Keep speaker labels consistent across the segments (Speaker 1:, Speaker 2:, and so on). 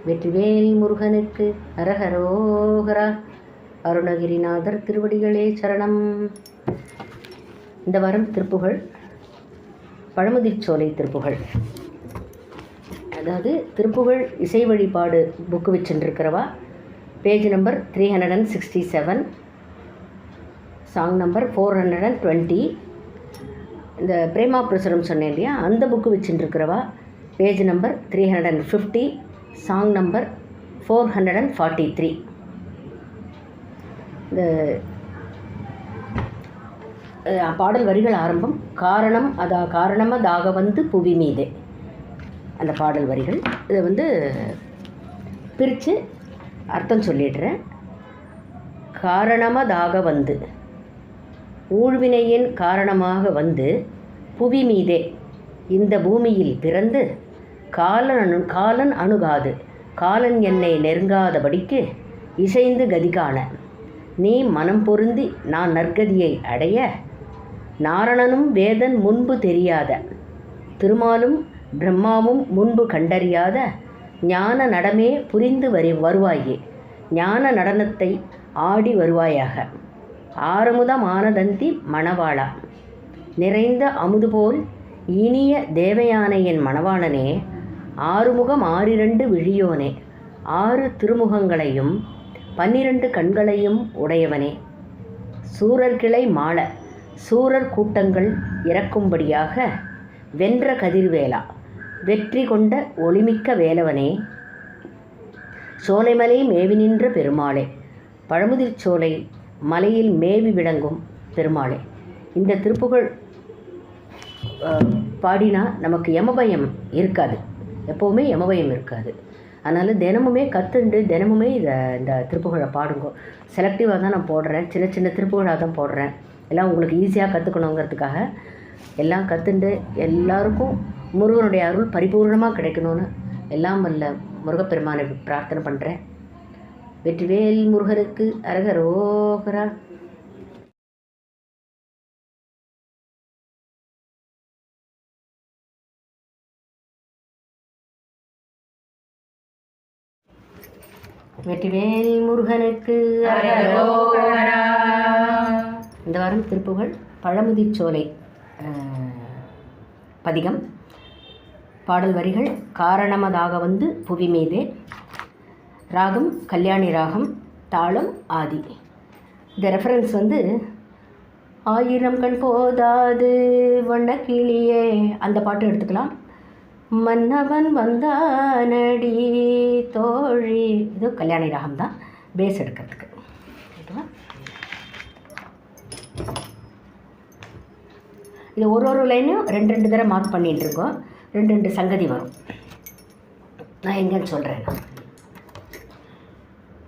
Speaker 1: வெற்றிவேல் முருகனுக்கு அரஹரோகரா. அருணகிரிநாதர் திருவடிகளே சரணம். இந்த வாரம் திருப்புகழ் பழமுதிர்ச்சோலை திருப்புகழ். அதாவது திருப்புகழ் இசை வழிபாடு புக்கு வச்சுருக்கிறவா பேஜ் நம்பர் 367, சாங் நம்பர் 420. இந்த பிரேமா பிரசுரம் சொன்னேன் இல்லையா, அந்த புக்கு வச்சுருக்கிறவா பேஜ் நம்பர் 350, சாங் நம்பர் 443. இந்த பாடல் வரிகள் ஆரம்பம் காரணமதாக வந்து புவி மீதே. அந்த பாடல் வரிகள் இதை பிரித்து அர்த்தம் சொல்லிடுறேன். காரணமதாக வந்து, ஊழ்வினையின் காரணமாக வந்து புவி மீதே இந்த பூமியில் பிறந்து காலன் அணுகாது காலன் என்னை நெருங்காதபடிக்கு இசைந்து கதிகாண நீ மனம் பொருந்தி நான் நற்கதியை அடைய நாரணனும் வேதன் முன்பு தெரியாத திருமாலும் பிரம்மாவும் முன்பு கண்டறியாத ஞான நடமே புரிந்து வருவாயே ஞான நடனத்தை ஆடி வருவாயாக. ஆறுமுதமானதந்தி மணவாளா நிறைந்த அமுது போல் இனிய தேவயானையின் மணவாளனே, ஆறுமுகம் 6 விழியோனே, 6 திருமுகங்களையும் 12 கண்களையும் உடையவனே, சூரர்கிளை மாள சூரர் கூட்டங்கள் இறக்கும்படியாக வென்ற கதிர்வேலா, வெற்றி கொண்ட ஒளிமிக்க வேலவனே, சோலைமலை மேவி நின்ற பெருமாளே, பழமுதிர்ச்சோலை மலையில் மேவி விளங்கும் பெருமாளே. இந்த திருப்புகழ் பாடினா நமக்கு யமபயம் இருக்காது, எப்போவுமே யமபயம் இருக்காது. அதனால் தினமுமே தினமுமே இந்த திருப்புகழை பாடுங்க. செலக்டிவாக தான் நான் போடுறேன், சின்ன சின்ன திருப்புகழாக தான் போடுறேன். எல்லாம் உங்களுக்கு ஈஸியாக கற்றுக்கணுங்கிறதுக்காக எல்லாம் கற்றுண்டு எல்லாருக்கும் முருகனுடைய அருள் பரிபூர்ணமாக கிடைக்கணும்னு எல்லாம் வல்ல முருகப்பெருமானை பிரார்த்தனை பண்ணுறேன். வெற்றிவேல் முருகனுக்கு அரகரோகரா. வெற்றிவேல் முருகனுக்கு அரகரோகரா. இந்த வாரம் திருப்புகழ் பழமுதிர்ச்சோலை பதிகம். பாடல் வரிகள் காரணமதாக வந்து புவி மீதே. ராகம் கல்யாணி ராகம், தாளம் ஆதி. இந்த ரெஃபரன்ஸ் 1000 கண் போதாது வண்ணக்கிளியே அந்த பாட்டு எடுத்துக்கலாம். மன்னவன் வந்தானடி தோழி, இது கல்யாணி ராகம் தான் பேஸ் எடுக்கிறதுக்கு. ஓகேவா? இது ஒரு லைனும் 2 தடவை மார்க் பண்ணிகிட்டு இருக்கோம். 2 சங்கதி வரும். நான் எங்கன்னு சொல்கிறேன்.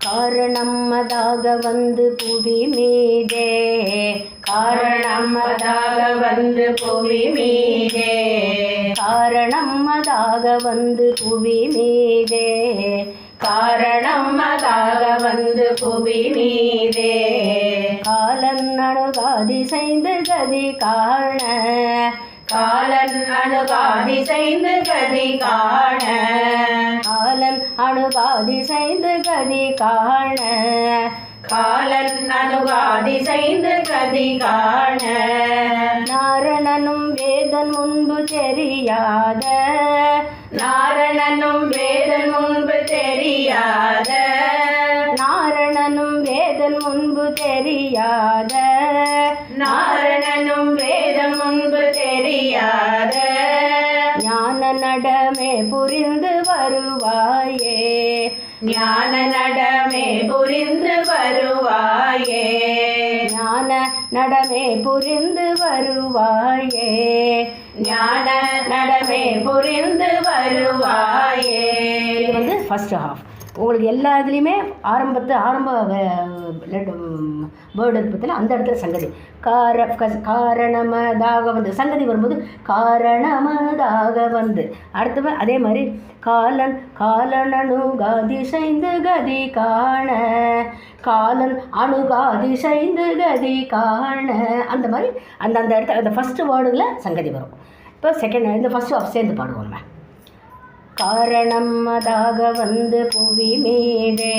Speaker 1: காரணமதாக வந்து புவி மீதே, காரணமதாக வந்து புவி மீதே, காரணமதாக வந்து புவி மீதே, காரணமதாக வந்து புவி மீதே, காலன் அணுகாதிசைந்து கதி காண, காலன் அணுகாதிசைந்து கதி காண, காலன் அணுகாதிசைந்து கதி காண, காலன் அணுகாதிசைந்து கதி காண, நாரணனும் வேதன் முன்பு தெரியாத, நாரணனும் வேதன் முன்பு தெரியாத, நாரணனும் வேதன் முன்பு தெரியாத, நாரணனும் வேதம் முன்பு தெரியாத, ஞான நடமே புரிந்து வருவாயே, ஞான நடமே புரிந்து வருவாயே, ஞான நடமே புரிந்து வருவாயே, ஞான நடமே புரிந்து வருவாயே. இது ஃபர்ஸ்ட் ஹாஃப். உங்களுக்கு எல்லா இதுலேயுமே ஆரம்ப வேர்டு பற்றில அந்த இடத்துல சங்கதி காரணமதாக வந்து சங்கதி வரும்போது காரணமதாக வந்து அடுத்தது அதே மாதிரி காலன் அணுகாதிசைந்து கதி காண, காலன் அணுகாதிசைந்து கதி காண, அந்த மாதிரி அந்த இடத்துல அந்த ஃபஸ்ட்டு வேர்டுல சங்கதி வரும். இப்போ செகண்ட் இந்த ஃபஸ்ட்டு ஆஃப் சேர்ந்து பாடுவோம். காரணம் அதாக வந்து புவி மீதே,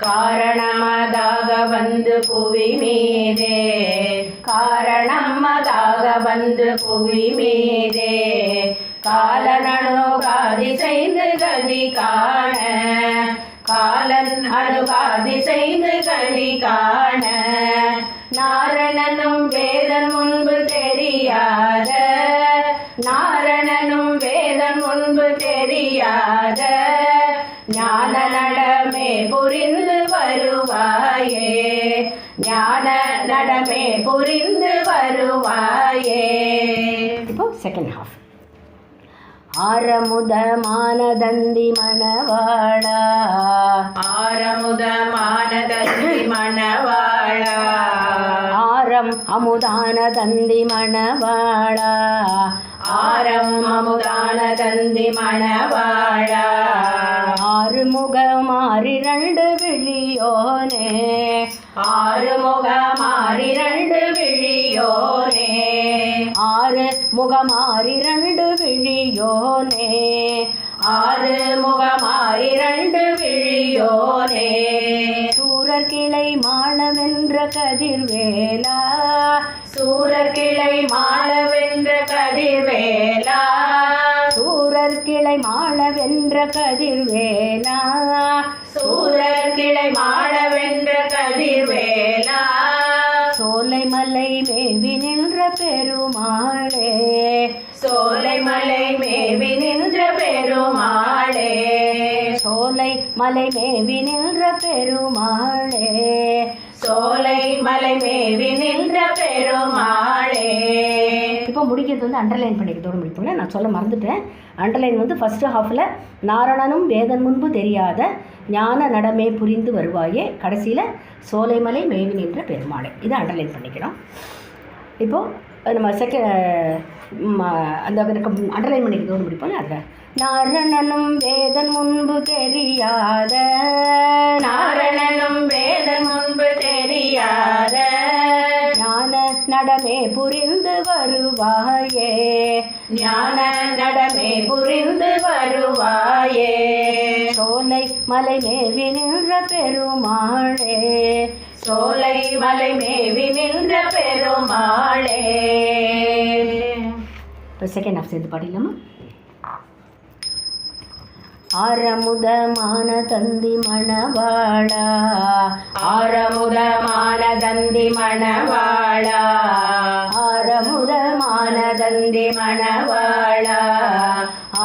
Speaker 1: காரணம் அதாக வந்து புவி மீதே, காரணம் அதாக வந்து புவி மீதே, காலனனுகாதி செய்து கதி காண, காலன் அணுகாதி செய்து கதி காண, நாரணனும் வேதன் முன்பு தெரியாத, நாரணனும் வேதன் முன்பு தெரியாத, ஞான நடமே புரிந்து வருவாயே, ஞான நடமே புரிந்து வருவாயே. இப்போ செகண்ட் ஹாஃப். ஆரமுதமானதந்தி மணவாளா, ஆரமுதமானதந்தி மணவாளா, ஆரம் அமுதானதந்தி மணவாளா, ஆரம் அமுதானதந்தி மணவாளா, ஆறுமுகமாறிரண்டு விழியோனே, ஆறுமுகமாறிரண்டு விழியோனே, ஆறு முகமாறிரண்டு விழியோனே, ஆறு முகமாறிரண்டு விழியோனே, சூரர் கிளை மாளவென்ற கதிர்வேலா, சூரர் கிளை மாளவென்ற கதிர்வேலா, சூரர் கிளை மாளவென்ற கதிர்வேலா, சூரர் கிளை மாளவென்ற கதிர்வேலா, சோலை மலை மேவி நின்ற பெருமாளே, சோலை மலை மேவி நின்ற பெருமாளே, சோலை மலை மேவி நின்ற பெருமாளே, சோலை மலை மேவி நின்ற பெருமாளே. இப்போ முடிக்கிறது வந்து அண்டர்லைன் பண்ணிக்கிறதோடு முடிப்போம்ல. நான் சொல்ல மறந்துட்டேன். அண்டர்லைன் வந்து ஃபஸ்ட்டு ஹாஃபில் நாரணனும் வேதன் முன்பு தெரியாத ஞான நடமே புரிந்து வருவாயே, கடைசியில் சோலைமலை மேவி நின்ற பெருமாளை. இதை அண்டர்லைன் பண்ணிக்கிறோம். இப்போது நம்ம அந்த அண்டர்லைன் பண்ணிக்கிறதோடு முடிப்போம். அதில் நாரணனும் வேதன் முன்பு தெரியாத, நாரணனும் வேதன் முன்பு தெரியாத, ஞான நடமே புரிந்து வருவாயே, ஞான நடமே புரிந்து வருவாயே, சோலை மலை மேவி நின்ற பெருமாளே, சோலை மலை மேவி நின்ற பெருமாளே. செகண்ட் ஹாஃப் சேர்ந்து பாடிக்கலாமா? ஆரமுதமான தந்தி மணவாளா, ஆரமுதமான தந்தி மணவாளா, ஆரமுதமான தந்தி மணவாளா,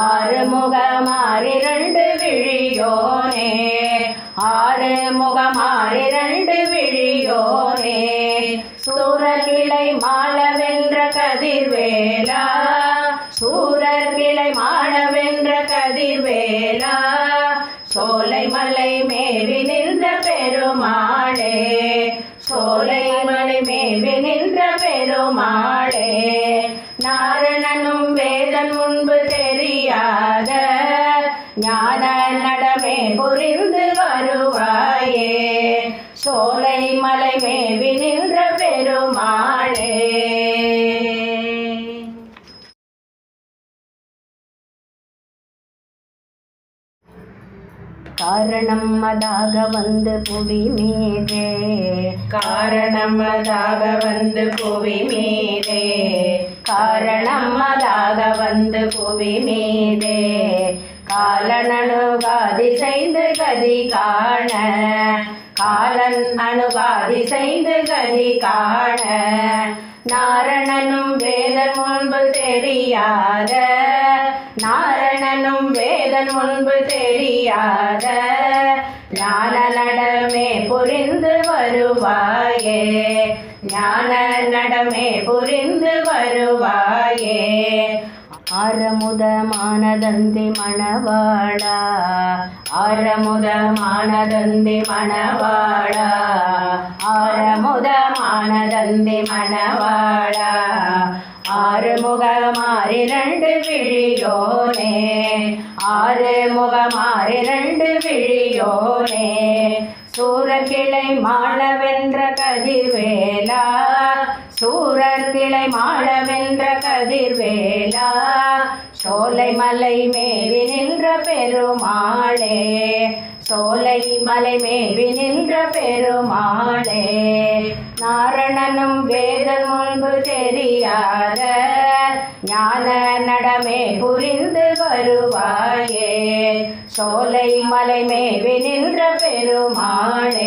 Speaker 1: ஆறுமுகமாறிரண்டு விழியோனே, ஆறுமுகமாறிரண்டு விழியோனே, சூரர் கிளை மாளவென்ற கதிர்வேலா, சூரர் கிளை மாளவென்ற கதிர்வேலா, சோலை மலை மேவி நின்ற பெருமாளே, சோலை மலை மேவி நின்ற பெருமாளே, நாரணனும் வேதன் முன்பு தெரியாத ஞான நடமே புரிந்து வருவாயே, சோலை மலை மேவி நின்ற பெருமாளே. காரணம் அதாக வந்து புவி மீதே, காரணம் அதாக வந்து புவி மீதே, காரணம் அதாக வந்து புவி மீதே, காலன் அணுகாதி செய்து கதி காண, காலன் அணுகாதி செய்து கதி காண, நாரணனும் வேதன் முன்பு தெரியாத, நாரணனும் வேதன் முன்பு தெரியாத, ஞான நடமே புரிந்து வருவாயே, ஞான நடமே புரிந்து வருவாயே, ஆரமுதமானதந்தி மணவாளா, ஆரமுதமானதந்தி மணவாளா, ஆரமுதமானதந்தி மணவாளா, ஆறுமுகமாறிரண்டு விழியோனே, ஆறுமுகமாறிரண்டு விழியோனே, சூரர் கிளை மாளவென்ற கதிர்வேலா, சூரர் கிளை மாளவென்ற கதிர்வேலா, சோலை மலை மேவி நின்ற
Speaker 2: நின்ற பெருமாளே, சோலை மலை மேவி நின்ற பெருமாளே, நாரணனும் வேதம் முன்பு தெரியாத ஞான நடமே புரிந்து வருவாயே, சோலை மலை மேவி நின்ற பெருமாளே.